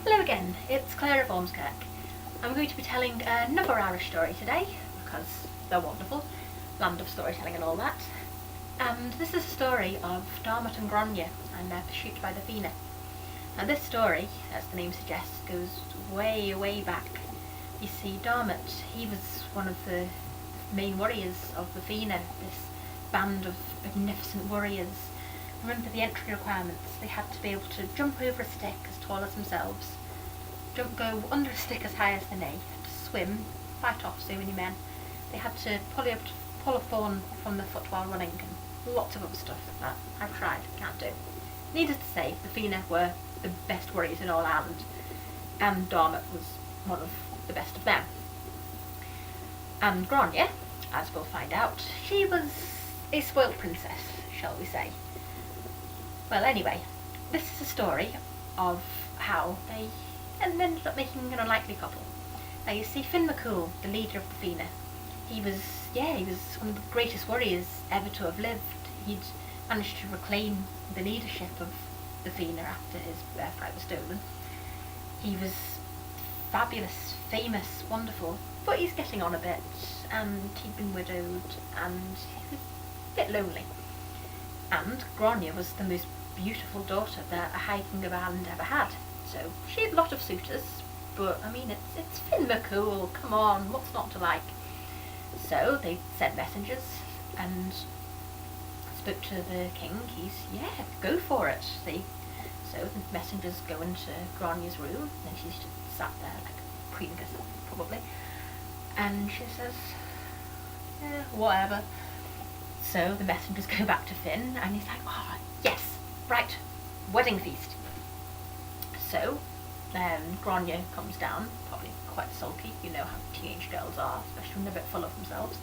Hello again, it's Claire of Ormskirk. I'm going to be telling another Irish story today, because they're wonderful, land of storytelling and all that. And this is a story of Dairmuid and Grainne and their pursuit by the Fianna. Now this story, as the name suggests, goes way, way back. You see, Dairmuid, he was one of the main warriors of the Fianna, this band of magnificent warriors. Remember the entry requirements, they had to be able to jump over a stick as tall as themselves, go under a stick as high as the knee, swim, fight off so many men. They had to pull a thorn from the foot while running, and lots of other stuff that I've tried, can't do. Needless to say, the Fianna were the best warriors in all Ireland, and Dairmuid was one of the best of them. And Grainne, as we'll find out, she was a spoilt princess, shall we say. Well, anyway, this is a story of how they ended up making an unlikely couple. Now you see, Finn McCool, the leader of the Fianna, he was one of the greatest warriors ever to have lived. He'd managed to reclaim the leadership of the Fianna after his birthright was stolen. He was fabulous, famous, wonderful, but he's getting on a bit, and he'd been widowed, and he was a bit lonely. And Grainne was the most beautiful daughter that a High King of Ireland ever had. So she had a lot of suitors, but I mean, it's Finn McCool, come on, what's not to like? So they sent messengers and spoke to the king. Go for it. So the messengers go into Grainne's room, and she's just sat there like a queen, probably, and she says, whatever. So the messengers go back to Finn, and he's like, oh yes, right, wedding feast. So Grainne comes down, probably quite sulky, you know how teenage girls are, especially when they're a bit full of themselves.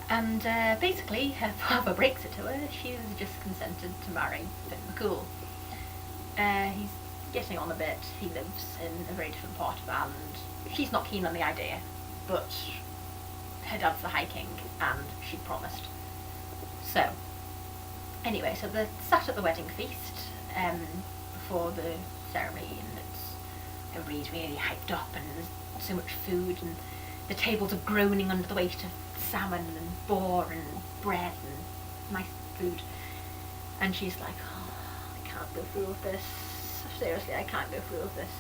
And basically her father breaks it to her. She's just consented to marry Finn McCool. He's getting on a bit, he lives in a very different part of Ireland. She's not keen on the idea, but her dad's the High King, and she promised. So, anyway, so they're sat at the wedding feast before the ceremony, and everybody's really hyped up, and there's so much food, and the tables are groaning under the weight of salmon and boar and bread and nice food. And she's like, oh, I can't go through with this. Seriously, I can't go through with this.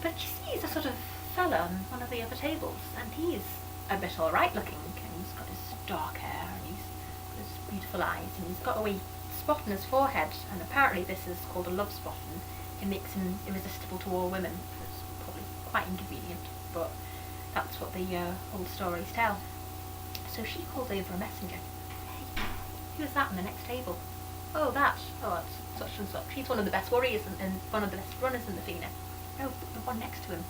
But she sees a sort of fella on one of the other tables, and he's a bit alright looking, and he's got his dark hair, and he's got his beautiful eyes, and he's got a wee spot on his forehead, and apparently this is called a love spot, and it makes him irresistible to all women. It's probably quite inconvenient, but that's what the old stories tell. So she calls over a messenger. Hey, who's that on the next table? Oh, that. Oh, it's such and such. He's one of the best warriors and one of the best runners in the Fianna. No, the one next to him.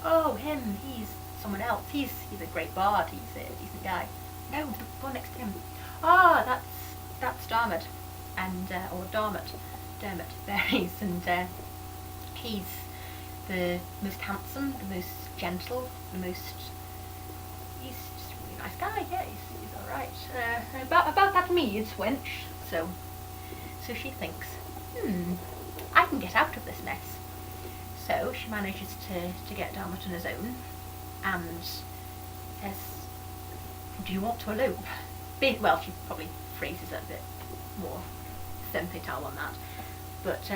Oh, him. He's someone else. He's a great bard. He's a decent guy. No, the one next to him. Ah, that's Dairmuid, and or Dairmuid varies, and he's the most handsome, the most gentle, he's just a really nice guy. Yeah, he's all right. About that mead, wench. So she thinks, I can get out of this mess. So she manages to get Dairmuid on his own, and says, do you want to elope? Well, she probably phrases it a bit more sentimental on that. But,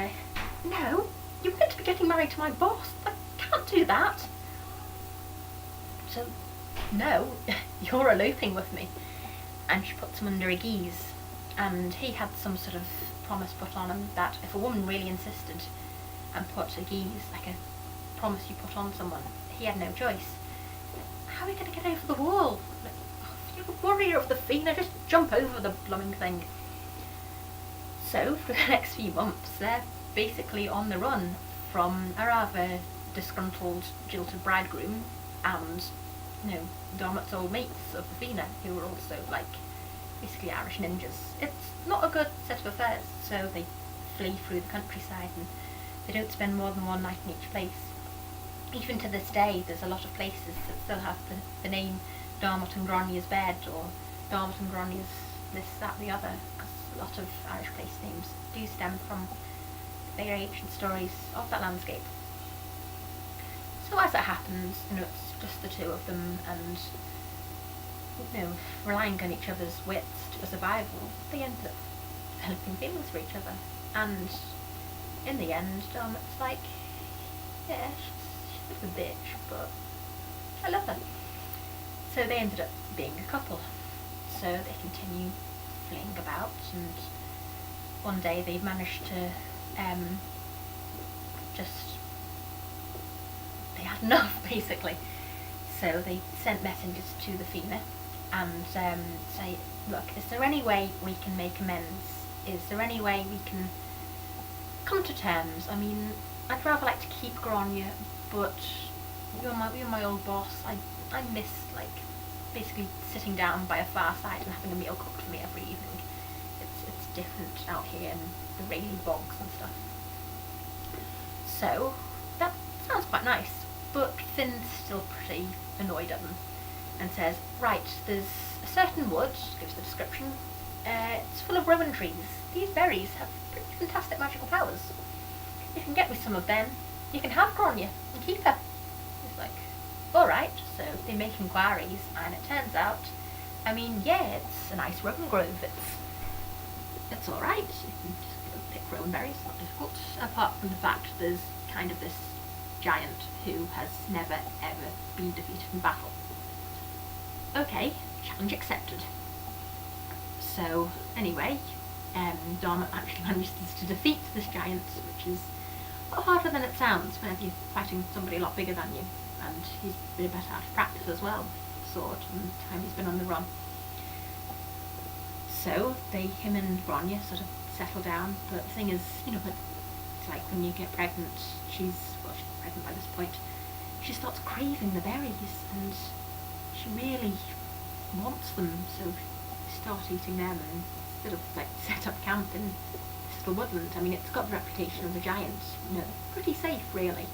no, you're meant to be getting married to my boss. I can't do that. So, no, you're eloping with me. And she puts him under a guise. And he had some sort of promise put on him that if a woman really insisted and put a guise, like a promise you put on someone, he had no choice. How are we going to get over the wall? Like, you're a warrior of the Fianna, just jump over the blooming thing. So, for the next few months, they're basically on the run from a rather disgruntled, jilted bridegroom and, Dairmuid's old mates of the Fianna, who were also, basically Irish ninjas. It's not a good set of affairs, so they flee through the countryside, and they don't spend more than one night in each place. Even to this day, there's a lot of places that still have the name Dairmuid and Grainne's bed, or Dairmuid and Grainne's this, that, the other, because a lot of Irish place names do stem from variation stories of that landscape. So as it happens, it's just the two of them, and relying on each other's wits for survival, they end up developing feelings for each other. And in the end, Dermot's like, yeah, she's a bitch, but I love her. So they ended up being a couple. So they continue fleeing about, and one day they managed to they had enough, basically. So they sent messengers to the Fianna and say, look, is there any way we can make amends? Is there any way we can come to terms? I mean, I'd rather like to keep Grainne, but you're my old boss. I miss, like, basically sitting down by a fireside and having a meal cooked for me every evening. It's different out here in the rainy bogs and stuff. So that sounds quite nice, but Finn's still pretty annoyed at them and says, right, there's a certain wood, gives the description, it's full of rowan trees. These berries have pretty fantastic magical powers. You can get me some of them, you can have Grainne and keep her. He's like, alright. So they make inquiries, and it turns out, I mean, yeah, it's a nice rowan grove, it's alright, you can just go pick rowan berries, not difficult, apart from the fact there's kind of this giant who has never ever been defeated in battle. Okay, challenge accepted. So anyway, Dairmuid actually manages to defeat this giant, which is a lot harder than it sounds whenever you're fighting somebody a lot bigger than you, and he's been a bit out of practice as well, sword, and the time he's been on the run. So him and Grainne sort of settle down, but the thing is, it's like when you get pregnant, she's pregnant by this point, she starts craving the berries, and she really wants them, so they start eating them and sort of like set up camp in this little woodland. I mean, it's got the reputation of a giant, pretty safe really,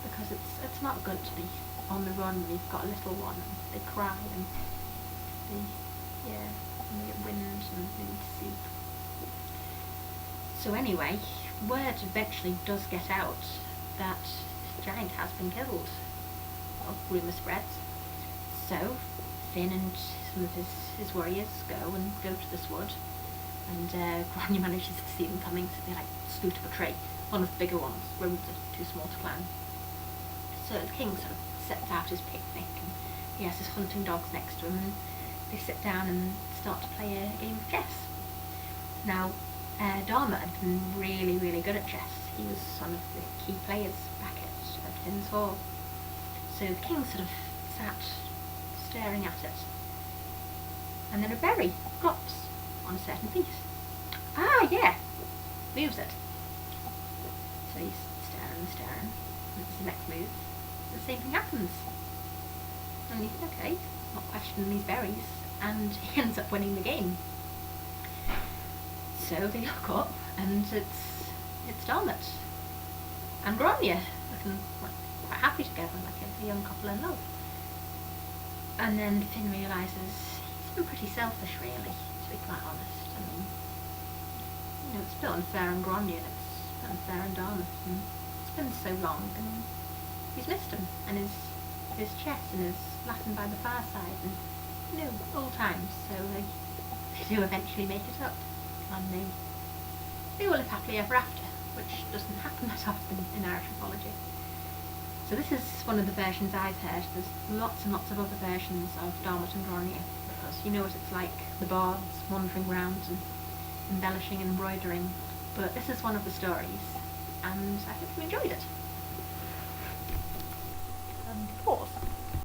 because it's not good to be on the run when you've got a little one and they cry and they get wind and they need to sleep. So anyway, word eventually does get out that this giant has been killed. Well, rumour spreads. So Finn and some of his warriors go to this wood, and Grainne manages to see them coming, so they like scoot up a tree, one of the bigger ones. Roads are too small to climb. So the king sort of sets out his picnic, and he has his hunting dogs next to him, and they sit down and start to play a game of chess. Now, Dairmuid had been really, really good at chess. He was one of the key players back at Finn's Hall. So the king sort of sat staring at it, and then a berry drops on a certain piece. Ah, yeah, moves it. So he's staring, and it's the next move. The same thing happens. And you think, okay, not questioning these berries, and he ends up winning the game. So they look up, and it's Dairmuid and Grainne looking quite happy together, like a young couple in love. And then Finn realises he's been pretty selfish, really, to be quite honest. I mean, it's a bit unfair on Grainne, and it's a bit unfair on Dairmuid, and it's been so long, and he's missed him, and his chess, and his laughing by the fireside, and old times. So they do eventually make it up, and they all live happily ever after, which doesn't happen that often in Irish mythology. So this is one of the versions I've heard. There's lots and lots of other versions of Dairmuid and Grainne, because you know what it's like, the bards wandering around and embellishing and embroidering. But this is one of the stories, and I hope you enjoyed it. Pause.